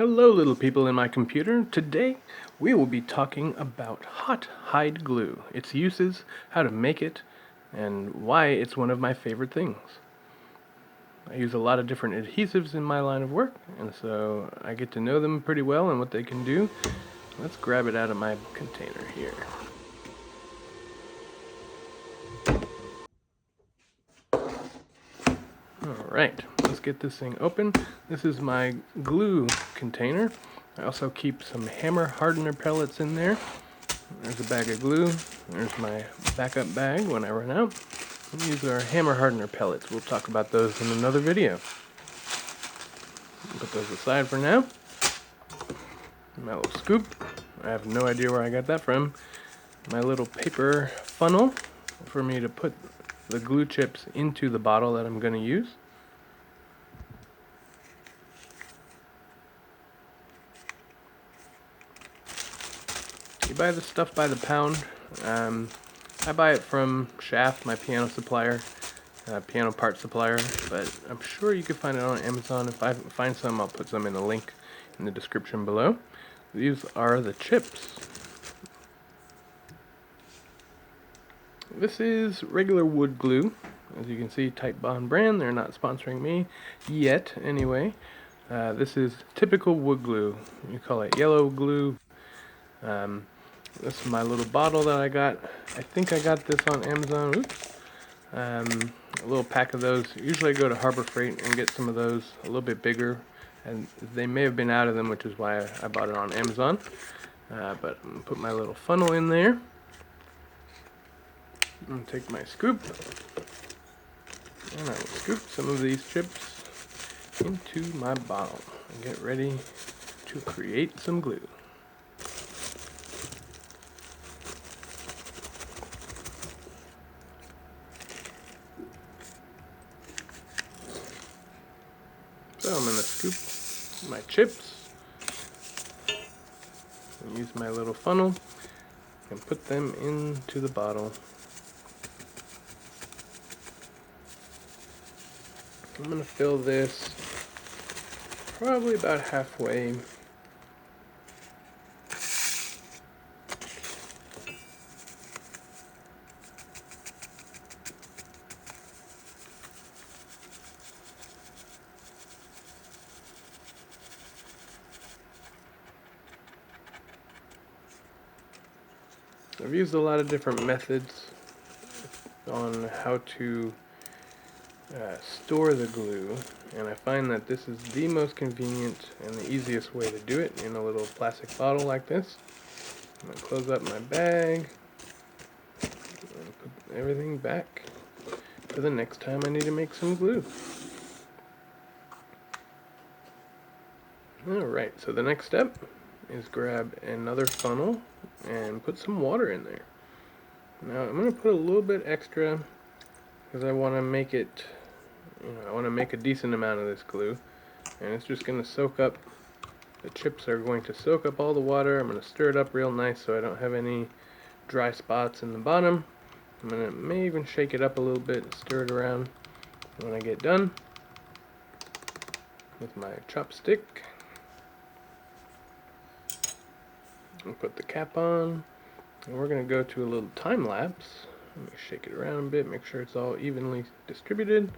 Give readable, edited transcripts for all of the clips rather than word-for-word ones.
Hello little people in my computer. Today we will be talking about hot hide glue, its uses, how to make it, and why it's one of my favorite things. I use a lot of different adhesives in my line of work, and so I get to know them pretty well and what they can do. Let's grab it out of my container here. Alright, let's get this thing open. This is my glue container. I also keep some hammer hardener pellets in there. There's a bag of glue. There's my backup bag when I run out. These are hammer hardener pellets. We'll talk about those in another video. Put those aside for now. My little scoop. I have no idea where I got that from. My little paper funnel for me to put the glue chips into the bottle that I'm going to use. You buy the stuff by the pound. I buy it from Shaft, my piano supplier, piano part supplier, but I'm sure you could find it on Amazon. If I find some, I'll put some in the link in the description below. These are the chips. This is regular wood glue. As you can see, Titebond brand. They're not sponsoring me yet, anyway. This is typical wood glue. You call it yellow glue. This is my little bottle that I got. I think I got this on Amazon. Oops. A little pack of those. Usually I go to Harbor Freight and get some of those a little bit bigger. And they may have been out of them, which is why I bought it on Amazon. But I'm going to put my little funnel in there. I'm going to take my scoop. And I will scoop some of these chips into my bottle and get ready to create some glue. So I'm going to scoop my chips and use my little funnel and put them into the bottle. I'm going to fill this probably about halfway. I've used a lot of different methods on how to store the glue, and I find that this is the most convenient and the easiest way to do it in a little plastic bottle like this. I'm going to close up my bag and put everything back for the next time I need to make some glue. Alright, so the next step is grab another funnel and put some water in there. Now I'm going to put a little bit extra because I want to make it, I want to make a decent amount of this glue, and it's just going to soak up, the chips are going to soak up all the water. I'm going to stir it up real nice so I don't have any dry spots in the bottom. I'm going to may even shake it up a little bit, stir it around. When I get done with my chopstick, I'll put the cap on, and we're going to go to a little time lapse. Let me shake it around a bit, make sure it's all evenly distributed.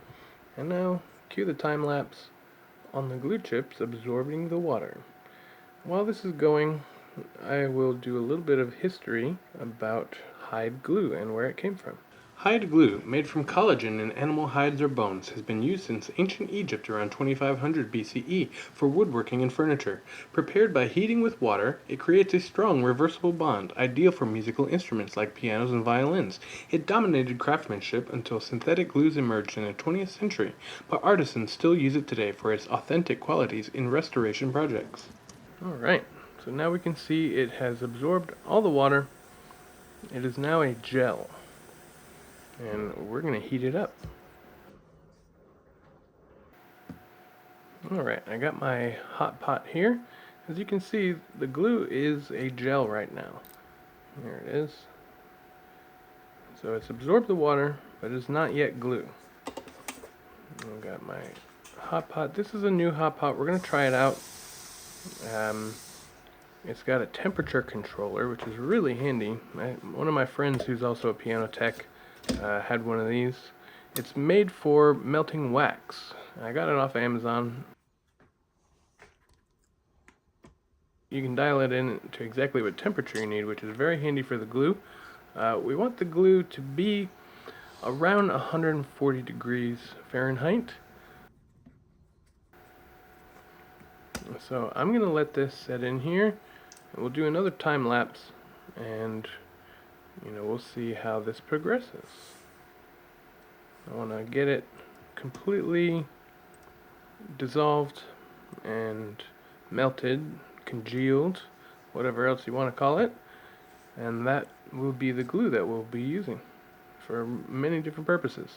And now, cue the time lapse on the glue chips absorbing the water. While this is going, I will do a little bit of history about hide glue and where it came from. Hide glue, made from collagen in animal hides or bones, has been used since ancient Egypt around 2500 BCE for woodworking and furniture. Prepared by heating with water, it creates a strong reversible bond, ideal for musical instruments like pianos and violins. It dominated craftsmanship until synthetic glues emerged in the 20th century, but artisans still use it today for its authentic qualities in restoration projects. Alright, so now we can see it has absorbed all the water. It is now a gel. And we're going to heat it up. Alright, I got my hot pot here. As you can see, the glue is a gel right now. There it is. So it's absorbed the water, but it's not yet glue. I've got my hot pot. This is a new hot pot. We're going to try it out. Um, it's got a temperature controller, which is really handy. One of my friends who's also a piano tech had one of these. It's made for melting wax. I got it off Amazon. You can dial it in to exactly what temperature you need, which is very handy for the glue. We want the glue to be around 140 degrees Fahrenheit. So I'm going to let this set in here. We'll do another time lapse and we'll see how this progresses. I want to get it completely dissolved and melted, congealed, whatever else you want to call it, and that will be the glue that we'll be using for many different purposes.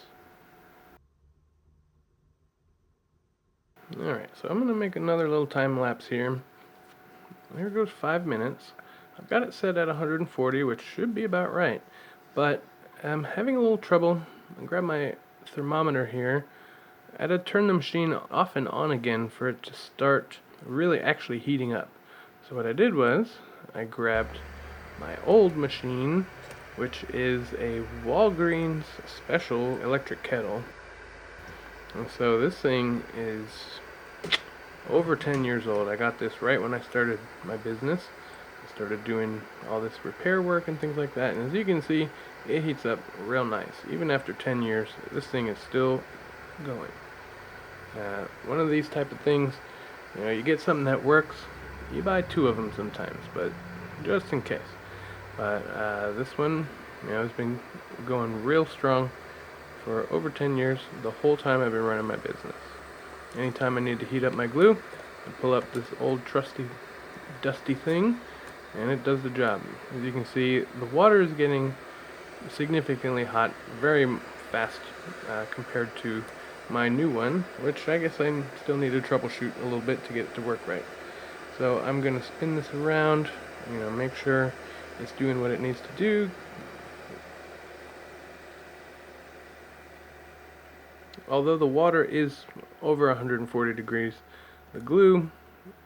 Alright, so I'm going to make another little time lapse here. There goes 5 minutes. I've got it set at 140, which should be about right, but I'm having a little trouble. I'll grab my thermometer here. I had to turn the machine off and on again for it to start really actually heating up. So what I did was I grabbed my old machine, which is a Walgreens special electric kettle. And so this thing is over 10 years old. I got this right when I started my business. I started doing all this repair work and things like that. And as you can see, it heats up real nice. Even after 10 years, this thing is still going. One of these type of things, you get something that works, you buy 2 of them sometimes, but just in case. But this one, has been going real strong for over 10 years, the whole time I've been running my business. Anytime I need to heat up my glue, I pull up this old trusty, dusty thing, and it does the job. As you can see, the water is getting significantly hot, very fast compared to my new one, which I guess I still need to troubleshoot a little bit to get it to work right. So I'm going to spin this around, make sure it's doing what it needs to do. Although the water is over 140 degrees, the glue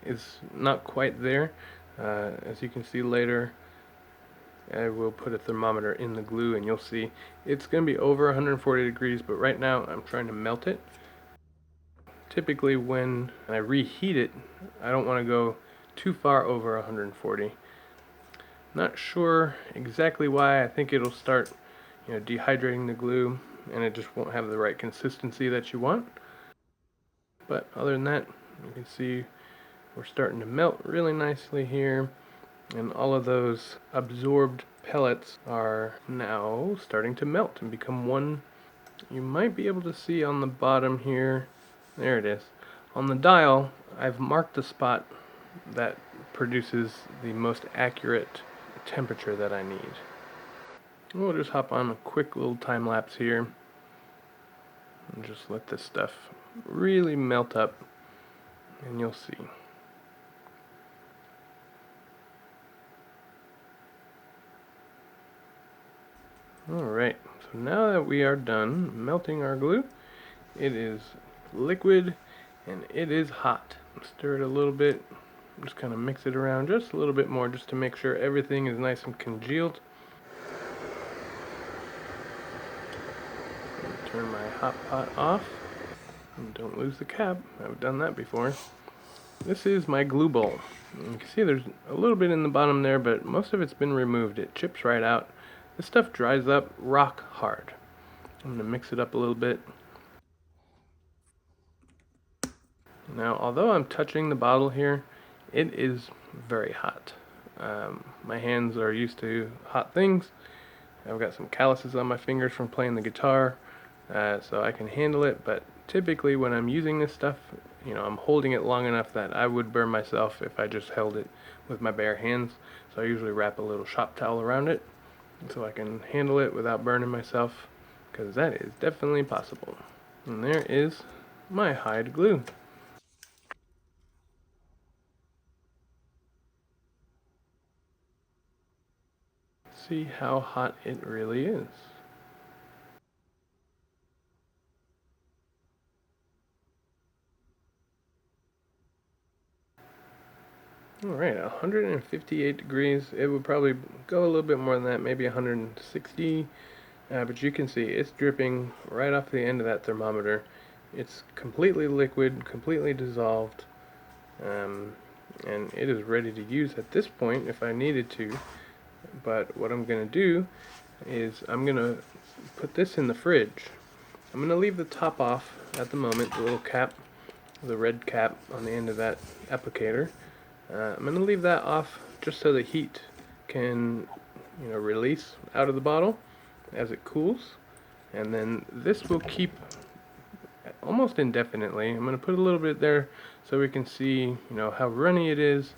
is not quite there. As you can see later, I will put a thermometer in the glue and you'll see it's going to be over 140 degrees, but right now I'm trying to melt it. Typically when I reheat it, I don't want to go too far over 140. Not sure exactly why. I think it'll start dehydrating the glue and it just won't have the right consistency that you want. But other than that, you can see we're starting to melt really nicely here, and all of those absorbed pellets are now starting to melt and become one. You might be able to see on the bottom here, there it is. On the dial, I've marked the spot that produces the most accurate temperature that I need. We'll just hop on a quick little time lapse here and just let this stuff really melt up, and you'll see. Alright, so now that we are done melting our glue, it is liquid and it is hot. Stir it a little bit, just kind of mix it around just a little bit more just to make sure everything is nice and congealed. Turn my hot pot off. And don't lose the cap. I've done that before. This is my glue bowl. And you can see there's a little bit in the bottom there, but most of it's been removed. It chips right out. This stuff dries up rock hard. I'm going to mix it up a little bit. Now, although I'm touching the bottle here, it is very hot. My hands are used to hot things. I've got some calluses on my fingers from playing the guitar, so I can handle it, but typically when I'm using this stuff, I'm holding it long enough that I would burn myself if I just held it with my bare hands. So I usually wrap a little shop towel around it so I can handle it without burning myself, because that is definitely possible. And there is my hide glue. See how hot it really is. Alright, 158 degrees. It would probably go a little bit more than that, maybe 160. But you can see it's dripping right off the end of that thermometer. It's completely liquid, completely dissolved, and it is ready to use at this point if I needed to. But what I'm going to do is I'm going to put this in the fridge. I'm going to leave the top off at the moment, the little cap, the red cap on the end of that applicator. I'm going to leave that off just so the heat can, release out of the bottle as it cools. And then this will keep almost indefinitely. I'm going to put a little bit there so we can see, how runny it is.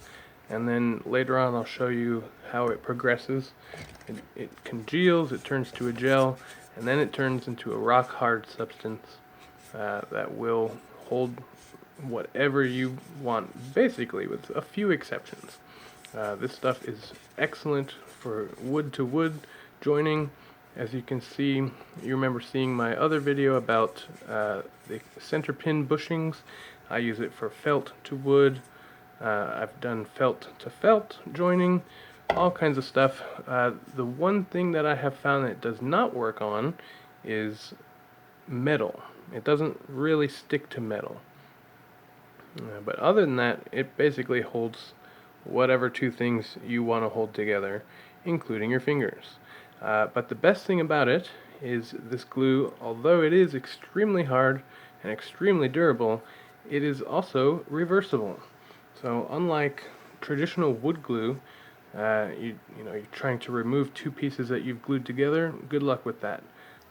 And then later on I'll show you how it progresses. It congeals, it turns to a gel, and then it turns into a rock hard substance that will hold whatever you want, basically, with a few exceptions. This stuff is excellent for wood to wood joining. As you can see, you remember seeing my other video about the center pin bushings. I use it for felt to wood. I've done felt to felt joining, all kinds of stuff. The one thing that I have found that it does not work on is metal. It doesn't really stick to metal. But other than that, it basically holds whatever two things you want to hold together, including your fingers. But the best thing about it is this glue, although it is extremely hard and extremely durable, it is also reversible. So unlike traditional wood glue, you're trying to remove two pieces that you've glued together, good luck with that.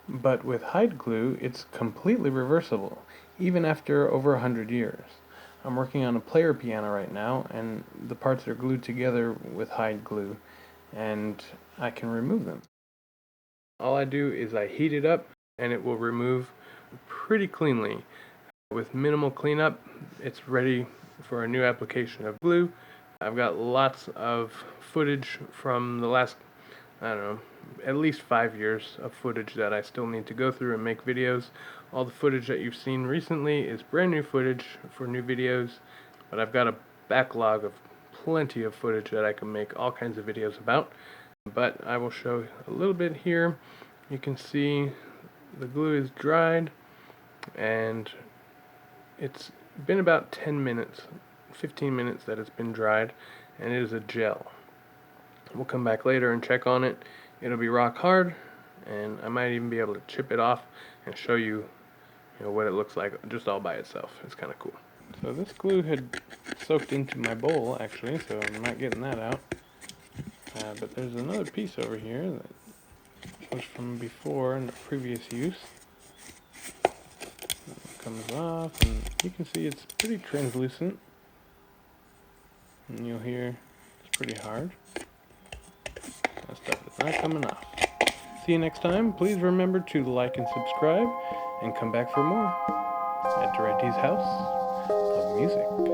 But with hide glue, it's completely reversible, even after over 100 years. I'm working on a player piano right now, and the parts are glued together with hide glue, and I can remove them. All I do is I heat it up, and it will remove pretty cleanly. With minimal cleanup, it's ready for a new application of glue. I've got lots of footage from the last, at least 5 years of footage that I still need to go through and make videos. All the footage that you've seen recently is brand new footage for new videos, but I've got a backlog of plenty of footage that I can make all kinds of videos about. But I will show a little bit here. You can see the glue is dried, and it's been about 10 minutes, 15 minutes that it's been dried, and it is a gel. We'll come back later and check on it. It'll be rock hard, and I might even be able to chip it off and show you, what it looks like just all by itself. It's kind of cool. So this glue had soaked into my bowl, actually, so I'm not getting that out. But there's another piece over here that was from before in the previous use. It comes off, and you can see it's pretty translucent. And you'll hear it's pretty hard. That stuff is not coming off. See you next time. Please remember to like and subscribe, and come back for more at Durante's House of Music.